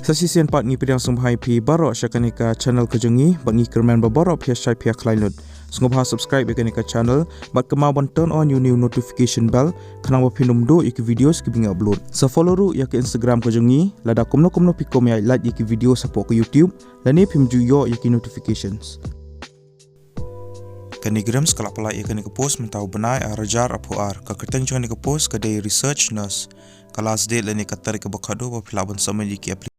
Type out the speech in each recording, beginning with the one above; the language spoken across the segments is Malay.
Sasisian part ngi pidang sumhai pi baro syakanika channel kejengi bangi kerman babaro pia syai pia klainud. Sungguh subscribe yakanika channel bat kemawan turn on new notification bell kanang wapinum do iki videos ki binga upload. Sa follow ru yak Instagram kejengi lada kumno pikom ya like iki video support ke YouTube lani pimju yo yaki notifications. Kanigram skala pala ikan ke post mentau benai arajar apuar ka kerteng jangan ke post ka day research nurse kelas date lani katar ke bakado ba pilaban sama yaki aplikasi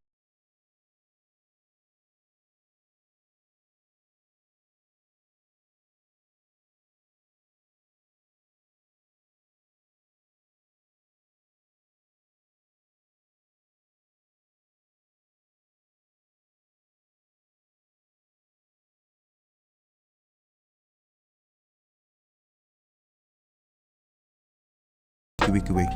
kiwi.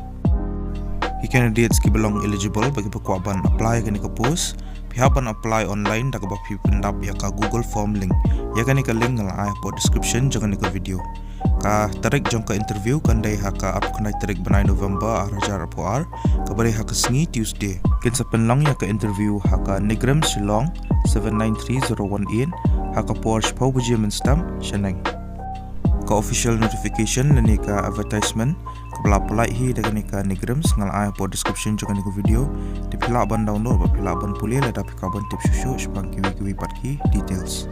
He candidates ki belong eligible bagi pekuaban apply kani ke post pihaban apply online dak ba pi pendap ya ka Google form link ya kani ke link ngala ai po description jangan ke video ka tarik jong ka interview kandai haka ap kena tarik benai November arajar apuar kabari haka sengi Tuesday kin sa penlang ya ka interview haka Nigram Shillong 793018 haka Porsche pau buji menstam Shillong ka official notification lani ka advertisement pelak-pelak hi dengan ika Nigram sengal ai po description juga niku video di pelak ban download ba pelak ban pulih la dapat kaban tips susu sepang kiwi-kiwi patki details.